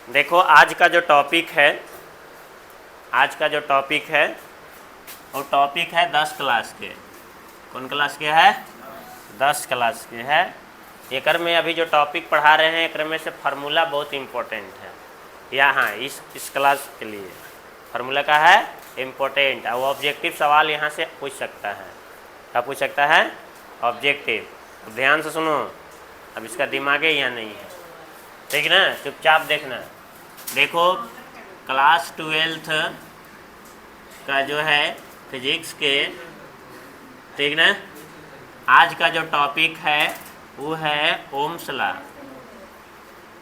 देखो आज का जो टॉपिक है, आज का जो टॉपिक है वो टॉपिक है 10 क्लास के। कौन क्लास के है? 10 क्लास के है। एकर में अभी जो टॉपिक पढ़ा रहे हैं एकर में से फार्मूला बहुत इम्पोर्टेंट है यहाँ इस क्लास के लिए। फार्मूला का है इम्पोर्टेंट, और ऑब्जेक्टिव सवाल यहाँ से पूछ सकता है। क्या पूछ सकता है? ऑब्जेक्टिव। तो ध्यान से सुनो, अब इसका दिमाग यहाँ नहीं है, ठीक ना? चुपचाप देखना। देखो क्लास 12th का जो है फिजिक्स के, ठीक ना, आज का जो टॉपिक है वो है ओम्स लॉ।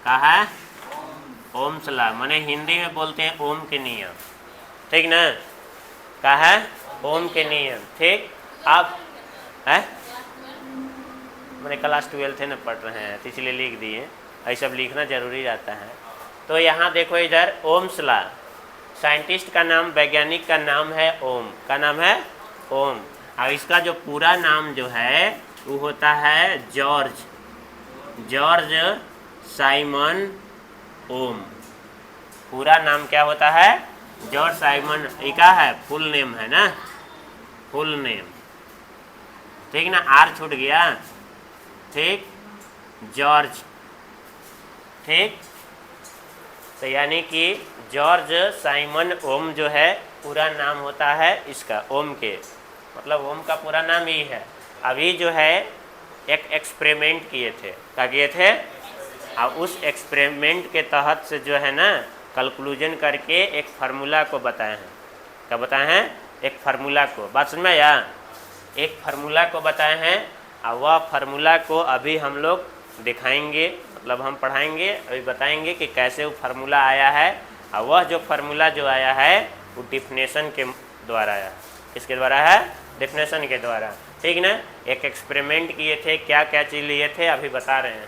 का है ओम्स लॉ, माने हिंदी में बोलते हैं ओम के नियम, ठीक ना? का है ओम के नियम, ठीक। अब है मैंने क्लास 12th में पढ़ रहे हैं तो इसलिए लिख दिए, ऐसा सब लिखना जरूरी रहता है। तो यहाँ देखो इधर ओम्स लॉ, साइंटिस्ट का नाम, वैज्ञानिक का नाम है ओम। का नाम है ओम, और इसका जो पूरा नाम जो है वो होता है जॉर्ज साइमन ओम। पूरा नाम क्या होता है? George Simon. ये क्या है? फुल नेम है ना, फुल नेम, ठीक ना? आर छूट गया, ठीक, जॉर्ज, ठीक। तो यानी कि जॉर्ज साइमन ओम जो है पूरा नाम होता है इसका, ओम के मतलब ओम का पूरा नाम ही है। अभी जो है एक एक्सपेरिमेंट किए थे, क्या किए थे? और उस एक्सपेरिमेंट के तहत से जो है ना कंक्लूजन करके एक फार्मूला को बताए हैं। क्या बताए हैं? एक फार्मूला को। बात समझ में आया? एक फार्मूला को बताए हैं, और वह फार्मूला को अभी हम लोग दिखाएंगे, मतलब हम पढ़ाएंगे, अभी बताएंगे कि कैसे वो फार्मूला आया है। और वह जो फार्मूला जो आया है वो डिफिनेशन के द्वारा आया। किसके द्वारा है? डिफिनेशन के द्वारा, ठीक ना? एक एक्सपेरिमेंट किए थे, क्या क्या चीज़ लिए थे अभी बता रहे हैं,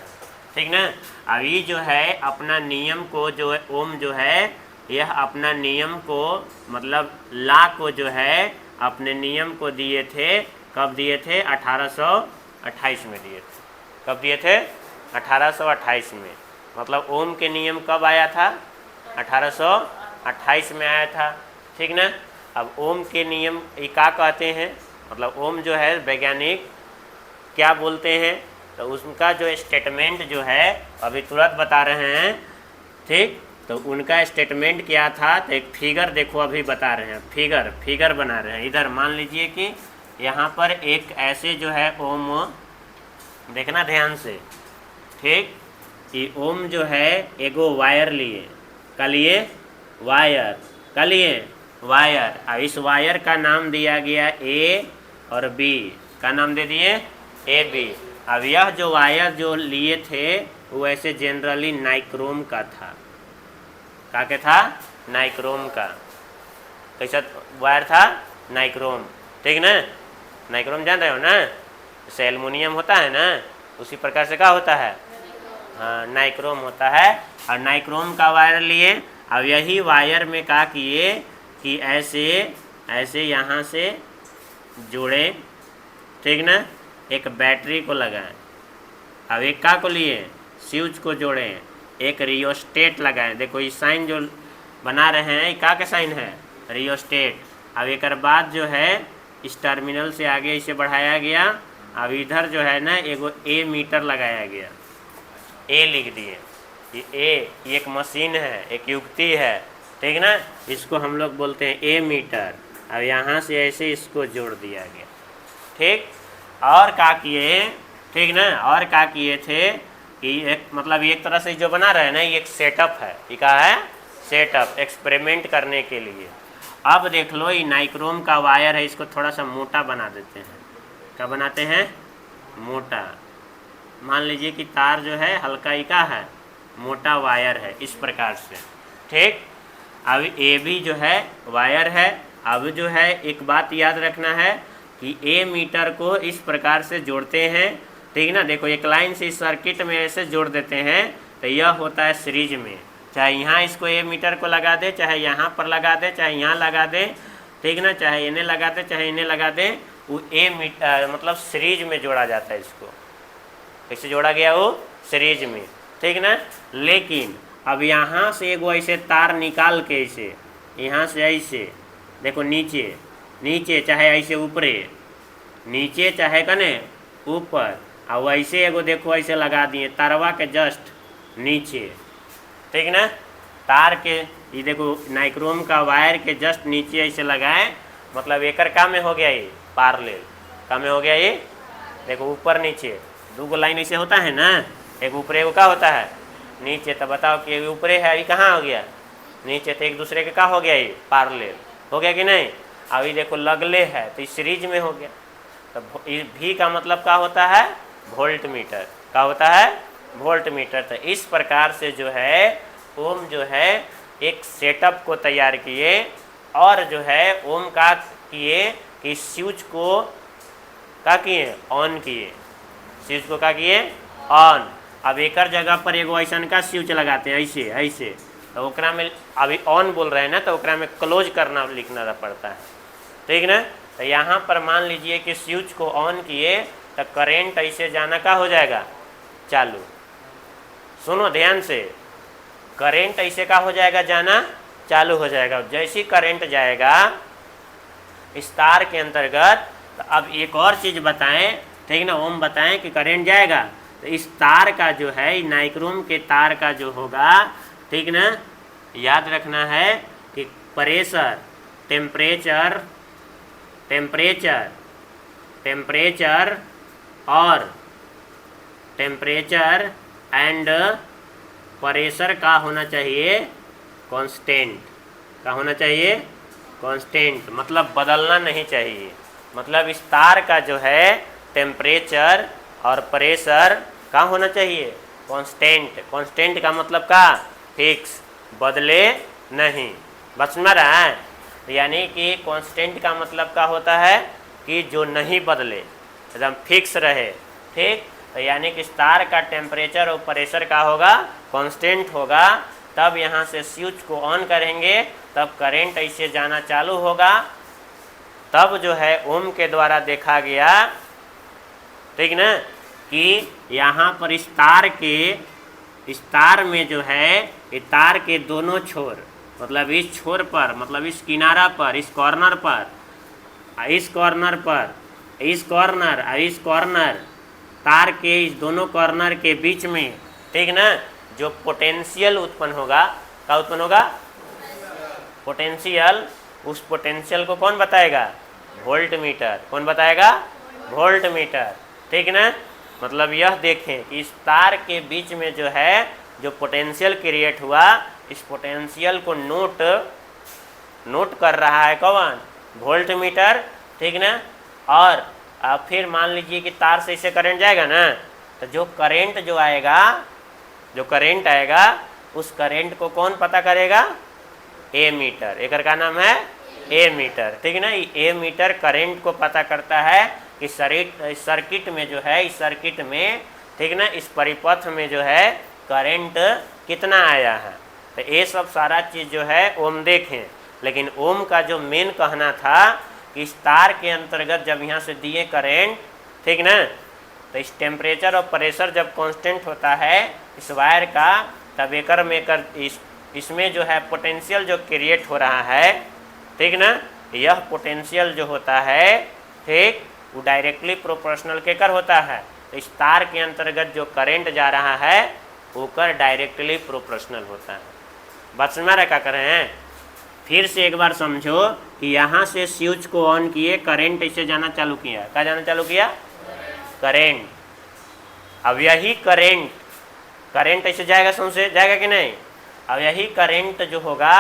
ठीक ना? अभी जो है अपना नियम को जो है ओम जो है, यह अपना नियम को मतलब ला को जो है अपने नियम को दिए थे। कब दिए थे? 1828 में दिए थे। कब दिए थे? 1828 में। मतलब ओम के नियम कब आया था? 1828 में आया था, ठीक ना? अब ओम के नियम ये क्या कहते हैं, मतलब ओम जो है वैज्ञानिक क्या बोलते हैं, तो उसका जो स्टेटमेंट जो है अभी तुरंत बता रहे हैं, ठीक। तो उनका स्टेटमेंट क्या था? तो एक फिगर देखो अभी बता रहे हैं, फिगर बना रहे हैं। इधर मान लीजिए कि यहाँ पर एक ऐसे जो है ओम, देखना ध्यान से, ठीक। ये ओम जो है एगो वायर लिए, का लिए वायर, का लिए वायर, और इस वायर का नाम दिया गया ए और बी। का नाम दे दिए ए बी। अब यह जो वायर जो लिए थे वो ऐसे जनरली नाइक्रोम का था। का के था? नाइक्रोम का। कैसा वायर था? नाइक्रोम, ठीक ना? नाइक्रोम जान रहे हो ना? जैसे एल्युमिनियम होता है ना, उसी प्रकार से क्या होता है? हाँ, नाइक्रोम होता है। और नाइक्रोम का वायर लिए, अब यही वायर में क्या किए कि ऐसे ऐसे यहाँ से जोड़े, ठीक ना? एक बैटरी को लगाएं। अब एक का को लिए स्विच को जोड़ें, एक रियोस्टेट लगाएं। देखो ये साइन जो बना रहे हैं का के साइन है? रियोस्टेट। अब एक बाद जो है इस टर्मिनल से आगे इसे बढ़ाया गया। अब इधर जो है ना एगो ए मीटर लगाया गया, ए लिख दिए। ये ए एक मशीन है, एक युक्ति है, ठीक ना? इसको हम लोग बोलते हैं ए मीटर। अब यहाँ से ऐसे इसको जोड़ दिया गया, ठीक। और क्या किए, ठीक ना? और क्या किए थे कि एक मतलब एक तरह से जो बना रहे हैं ना, ये एक सेटअप है। ये क्या है? सेटअप, एक्सपेरिमेंट करने के लिए। अब देख लो ये नाइक्रोम का वायर है, इसको थोड़ा सा मोटा बना देते हैं। क्या बनाते हैं? मोटा। मान लीजिए कि तार जो है हल्का ही का है, मोटा वायर है, इस प्रकार से, ठीक। अब ए भी जो है वायर है। अब जो है एक बात याद रखना है कि ए मीटर को इस प्रकार से जोड़ते हैं, ठीक ना? देखो एक लाइन से इस सर्किट में ऐसे जोड़ देते हैं, तो यह होता है सीरीज में। चाहे यहाँ इसको ए मीटर को लगा दे, चाहे यहाँ पर लगा दे, चाहे यहाँ लगा दे, ठीक ना? चाहे इन्हें लगा दे, चाहे इन्हें लगा दे, वो ए मीटर मतलब सीरीज में जोड़ा जाता है। इसको कैसे जोड़ा गया? वो सीरीज में, ठीक ना? लेकिन अब यहाँ से एगो ऐसे तार निकाल के ऐसे यहाँ से ऐसे देखो नीचे नीचे चाहे ऐसे ऊपरे नीचे चाहे कने ऊपर और वैसे एगो देखो ऐसे लगा दिए तारवा के जस्ट नीचे, ठीक ना। तार के ये देखो नाइक्रोम का वायर के जस्ट नीचे ऐसे लगाएं, मतलब एकर का में हो गया ये पार्लेल, का में हो गया ये देखो ऊपर नीचे दो गो लाइन ऐसे होता है ना, एक ऊपर एगो का होता है नीचे। तो बताओ कि ऊपरे है अभी कहाँ हो गया नीचे, तो एक दूसरे के का हो गया ये पार्लेल हो गया कि नहीं। अभी देखो लगले है तो इस सीरीज में हो गया। तो भी का मतलब का होता है वोल्ट मीटर, का होता है वोल्ट मीटर। तो इस प्रकार से जो है ओम जो है एक सेटअप को तैयार किए और जो है ओम का किए कि स्विच को का किए ऑन किए, स्विच को का किए ऑन। अब एकर जगह पर एगो ऐसा का स्विच लगाते हैं ऐसे ऐसे, तो ओकरा में अभी ऑन बोल रहे हैं ना, तो ओकरा में क्लोज करना लिखना पड़ता है, ठीक ना। तो यहाँ पर मान लीजिए कि स्विच को ऑन किए तो करेंट ऐसे जाना का हो जाएगा चालू। सुनो ध्यान से, करेंट ऐसे का हो जाएगा जाना चालू हो जाएगा। जैसी करंट जाएगा इस तार के अंतर्गत, तो अब एक और चीज़ बताएं, ठीक ना। ओम बताएं कि करंट जाएगा तो इस तार का जो है नाइक्रोम के तार का जो होगा, ठीक ना, याद रखना है कि प्रेशर टेम्परेचर टेम्परेचर टेम्परेचर और टेम्परेचर एंड प्रेशर का होना चाहिए कांस्टेंट, का होना चाहिए कांस्टेंट, मतलब बदलना नहीं चाहिए। मतलब इस तार का जो है टेम्परेचर और प्रेशर का होना चाहिए कांस्टेंट। कांस्टेंट का मतलब का फिक्स, बदले नहीं। बस में रहा है, यानी कि कांस्टेंट का मतलब का होता है कि जो नहीं बदले, एकदम फिक्स रहे, ठीक। तो यानी कि तार का टेम्परेचर और प्रेशर का होगा कांस्टेंट होगा। तब यहाँ से स्विच को ऑन करेंगे तब करंट ऐसे जाना चालू होगा। तब जो है ओम के द्वारा देखा गया, ठीक ना, कि यहाँ पर इस तार में जो है ये तार के दोनों छोर, मतलब इस छोर पर, मतलब इस किनारा पर, इस कॉर्नर पर, इस कॉर्नर पर, इस कॉर्नर और इस कॉर्नर, तार के इस दोनों कॉर्नर के बीच में, ठीक ना, जो पोटेंशियल उत्पन्न होगा, क्या उत्पन्न होगा पोटेंशियल, उस पोटेंशियल को कौन बताएगा वोल्ट मीटर। कौन बताएगा वोल्ट मीटर, ठीक ना। मतलब यह देखें कि इस तार के बीच में जो है जो पोटेंशियल क्रिएट हुआ, इस पोटेंशियल को नोट कर रहा है कौन वोल्ट मीटर, ठीक ना। और अब फिर मान लीजिए कि तार से इसे करंट जाएगा ना, तो जो करंट जो आएगा, जो करंट आएगा उस करंट को कौन पता करेगा ए मीटर, एक का नाम है ए मीटर, ठीक ना। ए मीटर करंट को पता करता है कि सर्किट में जो है, इस सर्किट में, ठीक ना, इस परिपथ में जो है करंट कितना आया है। तो ये सब सारा चीज़ जो है ओम देखें। लेकिन ओम का जो मेन कहना था कि इस तार के अंतर्गत जब यहाँ से दिए करंट, ठीक ना, तो इस टेम्परेचर और प्रेशर जब कांस्टेंट होता है इस वायर का, तब एकर में इसमें जो है पोटेंशियल जो क्रिएट हो रहा है, ठीक ना, यह पोटेंशियल जो होता है, ठीक, वो डायरेक्टली प्रोपोर्शनल केकर होता है, तो इस तार के अंतर्गत जो करंट जा रहा है होकर डायरेक्टली प्रोपोर्शनल होता है। बात समझ रहे क्या कर रहे हैं। फिर से एक बार समझो कि यहाँ से स्विच को ऑन किए, करंट ऐसे जाना चालू किया, क्या जाना चालू किया करंट। अब यही करंट ऐसे जाएगा, समझे जाएगा कि नहीं। अब यही करंट जो होगा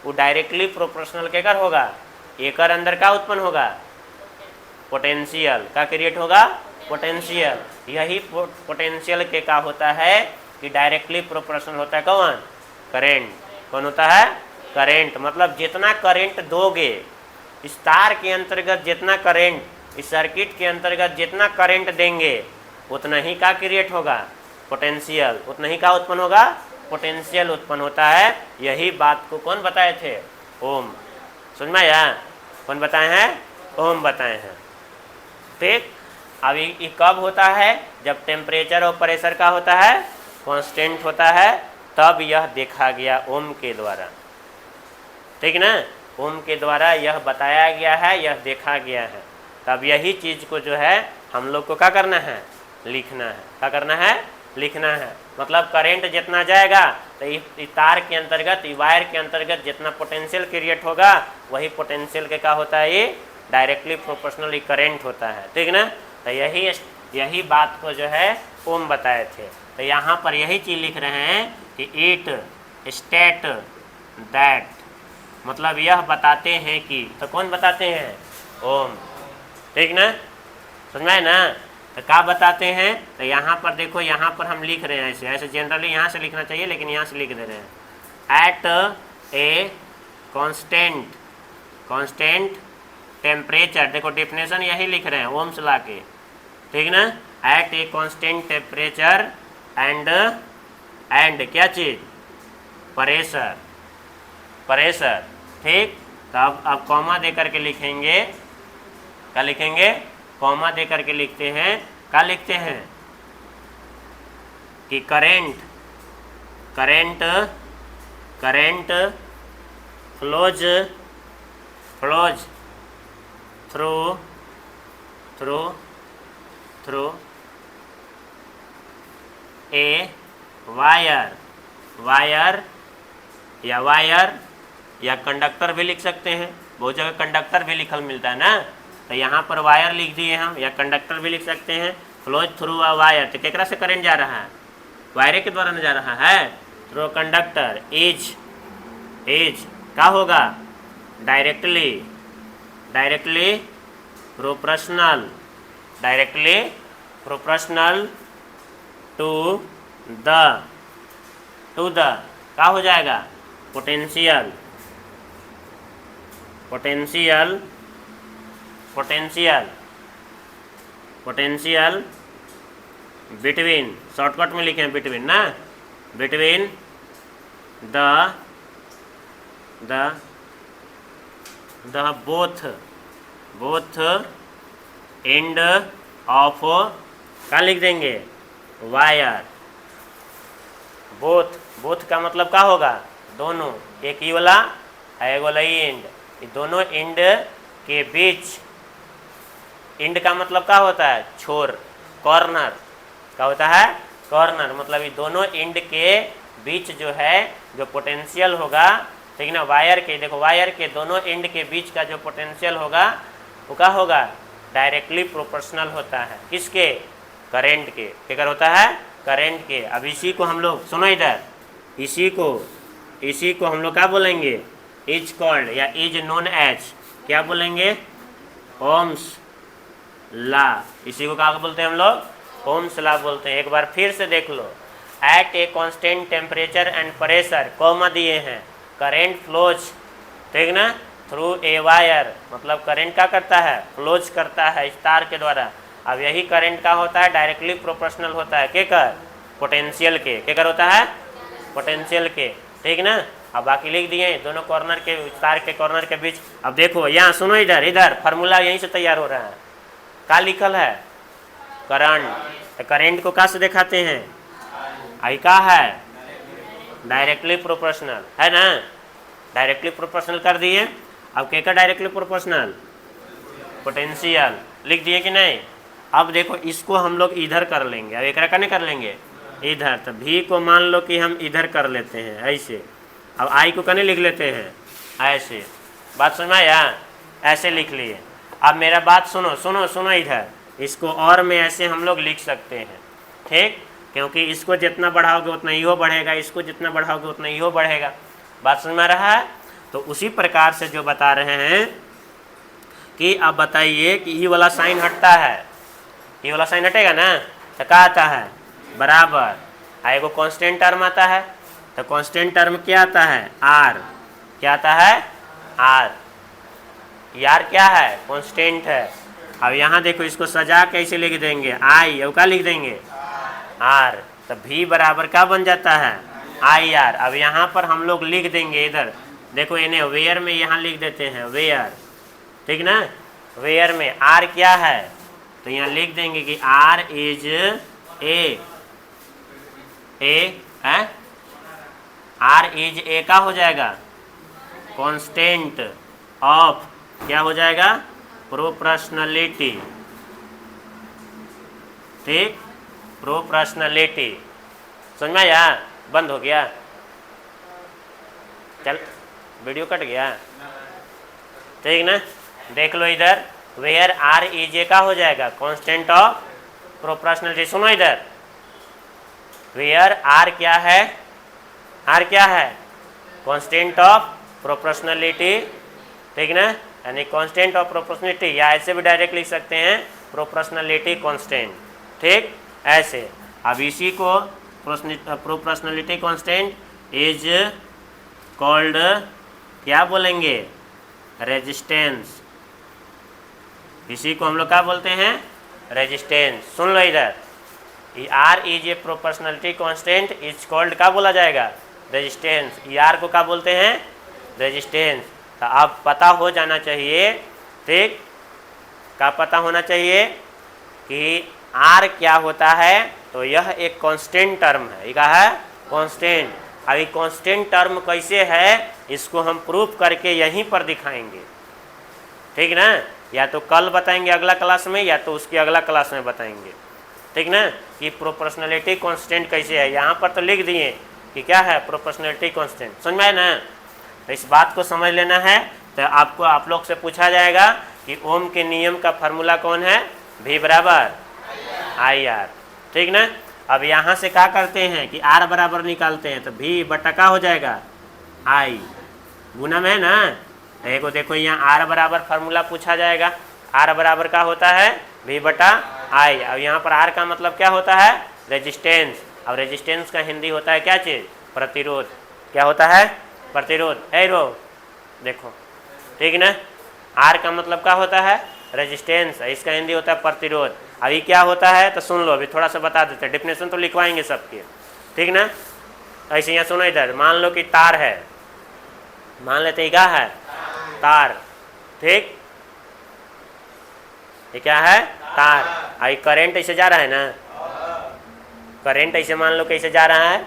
वो डायरेक्टली प्रोपोर्शनल केकर होगा, एकर अंदर का उत्पन्न होगा पोटेंशियल, का क्रिएट होगा पोटेंशियल। यही पोटेंशियल के का होता है कि डायरेक्टली प्रोपोर्शनल होता है कौन करंट। कौन होता है करंट। मतलब जितना करंट दोगे इस तार के अंतर्गत, जितना करंट इस सर्किट के अंतर्गत जितना करंट देंगे उतना ही का क्रिएट होगा पोटेंशियल, उतना ही का उत्पन्न होगा पोटेंशियल उत्पन्न होता है। यही बात को कौन बताए थे ओम। समझ में आया, कौन बताए हैं ओम बताए हैं, ठीक। अब ये कब होता है, जब टेम्परेचर और प्रेशर का होता है कांस्टेंट होता है, तब यह देखा गया ओम के द्वारा, ठीक ना। ओम के द्वारा यह बताया गया है, यह देखा गया है। तब यही चीज़ को जो है हम लोग को क्या करना है, लिखना है। क्या करना है, लिखना है। मतलब करंट जितना जाएगा तो इस तार के अंतर्गत, वायर के अंतर्गत जितना पोटेंशियल क्रिएट होगा वही पोटेंशियल के क्या होता है, ये डायरेक्टली प्रोपोर्शनली करंट होता है, ठीक ना। तो यही बात को जो है ओम बताए थे। तो यहाँ पर यही चीज़ लिख रहे हैं कि इट स्टेट दैट, मतलब यह बताते हैं कि, तो कौन बताते हैं, ओम, ठीक ना, समझ में आए ना। तो क्या बताते हैं, तो यहाँ पर देखो, यहाँ पर हम लिख रहे हैं ऐसे, ऐसे जनरली यहाँ से लिखना चाहिए लेकिन यहाँ से लिख दे रहे हैं। एट ए कांस्टेंट टेम्परेचर, देखो डेफिनेशन यही लिख रहे हैं ओम्स ला के, ठीक ना। At a constant temperature and क्या चीज़, प्रेशर, ठीक। तो अब कॉमा दे करके लिखेंगे, क्या लिखेंगे, कॉमा दे करके लिखते हैं, क्या लिखते हैं कि current flows through a wire या कंडक्टर भी लिख सकते हैं, बहुत जगह कंडक्टर भी लिखल मिलता है ना। तो यहाँ पर वायर लिख दिए हम, या कंडक्टर भी लिख सकते हैं। फ्लोज थ्रू अ वायर, तो केकरा से करंट जा रहा है, वायर के द्वारा न जा रहा है, थ्रू कंडक्टर इज क्या होगा, डायरेक्टली प्रोपोर्शनल टू द क्या हो जाएगा, पोटेंशियल बिटवीन, शॉर्टकट में लिखे हैं बिटवीन ना, between the both end of, क्या लिख देंगे, वायर। बोथ का मतलब क्या होगा, दोनों, एक ही वाला एक वाला ही एंड, ये दोनों एंड के बीच, एंड का मतलब क्या होता है, छोर, कॉर्नर, क्या होता है, कॉर्नर, मतलब ये दोनों एंड के बीच जो है जो पोटेंशियल होगा, ठीक ना, वायर के, देखो वायर के दोनों एंड के बीच का जो पोटेंशियल होगा वो क्या होगा, डायरेक्टली प्रोपोर्शनल होता है, किसके, करंट के, क्या होता है, करंट के। अब इसी को हम लोग, सुनो इधर, इसी को हम लोग क्या बोलेंगे, इज कॉल्ड या इज नोन एज, क्या बोलेंगे, ओम्स ला। इसी को क्या बोलते हैं हम लोग, ओम्स ला बोलते हैं। एक बार फिर से देख लो, at a constant temperature and pressure, comma दिए हैं, करंट फ्लोज, ठीक ना, थ्रू ए वायर, मतलब करंट क्या करता है, फ्लोज करता है इस तार के द्वारा। अब यही करंट का होता है, डायरेक्टली प्रोपोर्शनल होता है, के कर, पोटेंशियल के, क्या कर होता है, पोटेंशियल के, ठीक ना। अब बाकी लिख दिए दोनों कॉर्नर के, तार के कॉर्नर के बीच। अब देखो यहाँ सुनो, इधर फार्मूला यहीं से तैयार हो रहा है, क्या लिखल है, करंट। करंट को कहाँ से दिखाते हैं, आई का है, डायरेक्टली प्रोपोर्शनल है ना, डायरेक्टली प्रोपोर्शनल कर दिए। अब क्या डायरेक्टली प्रोपोर्शनल, पोटेंशियल लिख दिए कि नहीं। अब देखो इसको हम लोग इधर कर लेंगे, अब एक कने कर लेंगे इधर, तो भी को मान लो कि हम इधर कर लेते हैं ऐसे। अब आई को कने लिख लेते हैं ऐसे, बात समझ में आया, ऐसे लिख लिए। अब मेरा बात सुनो इधर, इसको और में ऐसे हम लोग लिख सकते हैं, ठीक, क्योंकि इसको जितना बढ़ाओगे उतना इहो बढ़ेगा, इसको जितना बढ़ाओगे उतना इहो बढ़ेगा, बात समझ में आ रहा है। तो उसी प्रकार से जो बता रहे हैं कि अब बताइए कि ये वाला साइन हटता है, ये वाला साइन हटेगा ना, तो क्या आता है, बराबर, एगो कांस्टेंट टर्म आता है, तो कांस्टेंट टर्म क्या आता है, आर, क्या आता है, आर, यार क्या है, कांस्टेंट है। अब यहाँ देखो इसको सजा कैसे लिख देंगे, आई, अब क्या लिख देंगे, आर, तो भी बराबर क्या बन जाता है, आई आर। अब यहाँ पर हम लोग लिख देंगे, इधर देखो इन्हें वेयर में यहाँ लिख देते हैं, वेयर, ठीक ना, वेयर में आर क्या है, तो यहाँ लिख देंगे कि आर इज ए है आर इज ए का हो जाएगा कांस्टेंट ऑफ, क्या हो जाएगा, प्रोपोर्शनलिटी। ठीक, प्रोपोर्शनलिटी। समझ में आया? बंद हो गया? चल वीडियो कट गया? ठीक ना? देख लो इधर, वेयर आर इज ए का हो जाएगा कांस्टेंट ऑफ प्रोपोर्शनलिटी। सुनो इधर, वेयर आर क्या है, आर क्या है, कांस्टेंट ऑफ प्रोपोर्शनलिटी। ठीक ना? यानी कांस्टेंट ऑफ प्रोपोर्शनलिटी, या ऐसे भी डायरेक्ट लिख सकते हैं प्रोपोर्शनलिटी कांस्टेंट। ठीक, ऐसे। अब इसी को प्रोपोर्शनलिटी कांस्टेंट इज कॉल्ड, क्या बोलेंगे, रेजिस्टेंस। इसी को हम लोग क्या बोलते हैं, रेजिस्टेंस। सुन लो इधर, R is a proportionality constant is called, क्या बोला जाएगा, रेजिस्टेंस। आर को क्या बोलते हैं, रेजिस्टेंस। तो अब पता हो जाना चाहिए, ठीक, क्या पता होना चाहिए कि आर क्या होता है। तो यह एक कांस्टेंट टर्म है, क्या है, कांस्टेंट। अभी कांस्टेंट टर्म कैसे है इसको हम प्रूफ करके यहीं पर दिखाएंगे। ठीक ना? या तो कल बताएंगे अगला क्लास में, या तो उसकी अगला क्लास में बताएंगे। ठीक ना? कि प्रोपोर्शनलिटी कांस्टेंट कैसे है। यहाँ पर तो लिख दिए कि क्या है, प्रोपोर्शनलिटी कांस्टेंट। समझ में आया ना? तो इस बात को समझ लेना है। तो आपको, आप लोग से पूछा जाएगा कि ओम के नियम का फार्मूला कौन है, V बराबर आई आर। ठीक ना? अब यहाँ से क्या करते हैं कि आर बराबर निकालते हैं, तो V बटा का हो जाएगा आई, गुना में है ना। देखो देखो, यहाँ आर बराबर फार्मूला पूछा जाएगा, आर बराबर का होता है V बटा आई। अब यहाँ पर आर का मतलब क्या होता है, रेजिस्टेंस। अब रेजिस्टेंस का हिंदी होता है क्या चीज़, प्रतिरोध। क्या होता है, प्रतिरोध। रो देखो, ठीक ना? आर का मतलब क्या होता है, रेजिस्टेंस, इसका हिंदी होता है प्रतिरोध। अभी क्या होता है तो सुन लो, अभी थोड़ा सा बता देते हैं, डिफिनेशन तो लिखवाएंगे सबके। ठीक ना? ऐसे यहाँ सुनो इधर, मान लो कि तार है, मान लेते हैं क्या है, तार। ठीक, ये क्या है, तार। अभी करंट ऐसे जा रहा है ना, करंट ऐसे मान लो कैसे जा रहा है,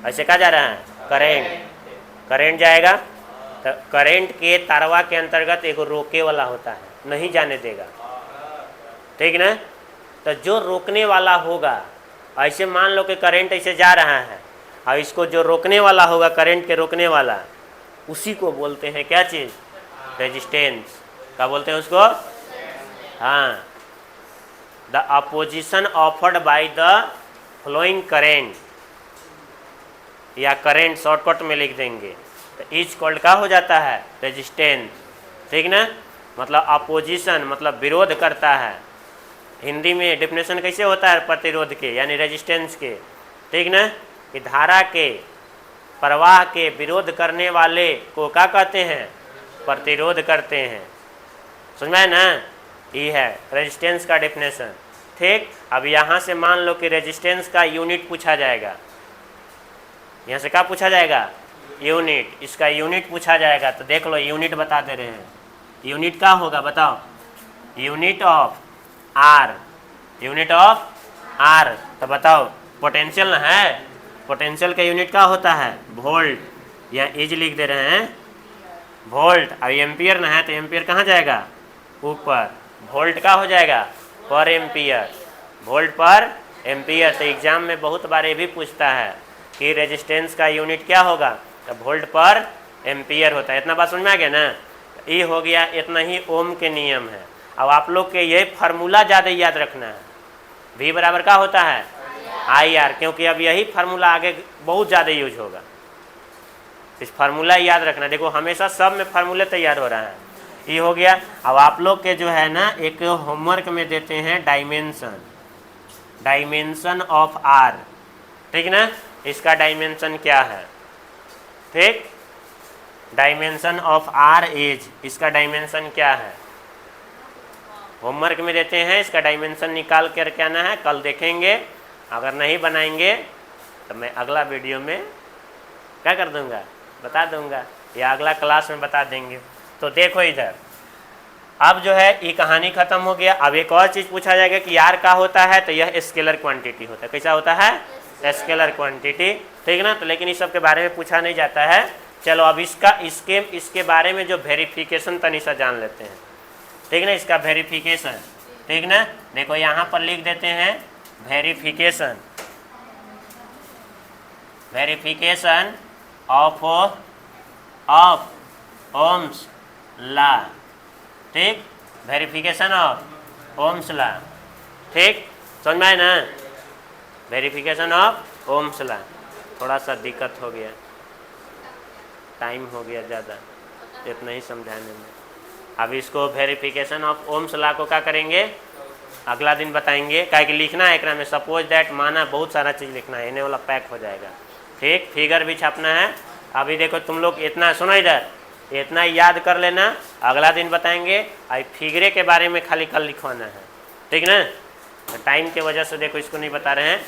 ऐसे क्या जा रहा है, करंट, करंट जाएगा। तो करंट के तारवा के अंतर्गत एक रोके वाला होता है, नहीं जाने देगा। ठीक ना? तो जो रोकने वाला होगा, ऐसे मान लो कि करंट ऐसे जा रहा है, और इसको जो रोकने वाला होगा, करंट के रोकने वाला, उसी को बोलते हैं क्या चीज़, रेजिस्टेंस। क्या बोलते हैं उसको, हाँ, the opposition offered by the flowing current, या करंट शॉर्टकट में लिख देंगे, तो इज कॉल्ड का हो जाता है रेजिस्टेंस। ठीक ना? मतलब अपोजिशन मतलब विरोध करता है। हिंदी में डेफिनेशन कैसे होता है प्रतिरोध के, यानी रेजिस्टेंस के। ठीक ना? कि धारा के प्रवाह के विरोध करने वाले को क्या कहते हैं, प्रतिरोध करते हैं। समझ में ना? ये है रेजिस्टेंस का डेफिनेशन। ठीक, अब यहाँ से मान लो कि रेजिस्टेंस का यूनिट पूछा जाएगा, यहाँ से क्या पूछा जाएगा, यूनिट। इसका यूनिट पूछा जाएगा, तो देख लो यूनिट बता दे रहे हैं। यूनिट क्या होगा बताओ, unit of R, unit of R. तो बताओ, पोटेंशियल ना है, पोटेंशियल का यूनिट क्या होता है, वोल्ट। यहाँ इज लिख दे रहे हैं वोल्ट। अब एम्पियर ना है, तो एम्पियर कहाँ जाएगा, ऊपर। वोल्ट का हो जाएगा पर एम्पियर, वोल्ट पर एम्पियर। तो एग्जाम में बहुत बार ये भी पूछता है कि रेजिस्टेंस का यूनिट क्या होगा, तो वोल्ट पर एम्पियर होता है। इतना बात समझ में आ गया ना? ये हो गया, इतना ही ओम के नियम है। अब आप लोग के ये फार्मूला ज़्यादा याद रखना है, V बराबर का होता है आई आर, क्योंकि अब यही फार्मूला आगे बहुत ज़्यादा यूज होगा। इस फार्मूला याद रखना। देखो हमेशा सब में फार्मूले तैयार हो रहा है। ये हो गया। अब आप लोग के जो है ना, एक होमवर्क में देते हैं डायमेंशन, डायमेंशन ऑफ आर। ठीक ना? इसका डायमेंशन क्या है, ठीक, डायमेंशन ऑफ आर इज, इसका डायमेंशन क्या है, होमवर्क में देते हैं। इसका डायमेंशन निकाल कर के आना है, कल देखेंगे। अगर नहीं बनाएंगे तो मैं अगला वीडियो में क्या कर दूंगा, बता दूंगा, या अगला क्लास में बता देंगे। तो देखो इधर, अब जो है ये कहानी खत्म हो गया। अब एक और चीज़ पूछा जाएगा कि यार का होता है, तो यह स्केलर क्वांटिटी होता है। कैसा होता है, स्केलर क्वांटिटी। ठीक ना। तो लेकिन इस सब के बारे में पूछा नहीं जाता है। चलो अब इसके बारे में जो वेरिफिकेशन तनिसा जान लेते हैं, ठीक ना। इसका वेरिफिकेशन, ठीक ना। देखो यहाँ पर लिख देते हैं वेरिफिकेशन ऑफ ओम्स लॉ, ठीक। वेरिफिकेशन ऑफ ओम्स लॉ, ठीक, समझ में आए ना। वेरिफिकेशन ऑफ ओम्स लॉ, थोड़ा सा दिक्कत हो गया, टाइम हो गया ज़्यादा, इतना ही समझाने में। अब इसको वेरिफिकेशन ऑफ ओम्स लॉ को क्या करेंगे, अगला दिन बताएंगे। क्या कि लिखना है एक में, सपोज दैट, माना, बहुत सारा चीज़ लिखना है, इन्हें वाला पैक हो जाएगा, ठीक। फिगर भी छापना है। अभी देखो तुम लोग इतना सुनो, इधर इतना याद कर लेना, अगला दिन बताएंगे। आई फिगरे के बारे में खाली कल लिखवाना है, ठीक ना। टाइम के वजह से देखो इसको नहीं बता रहे हैं।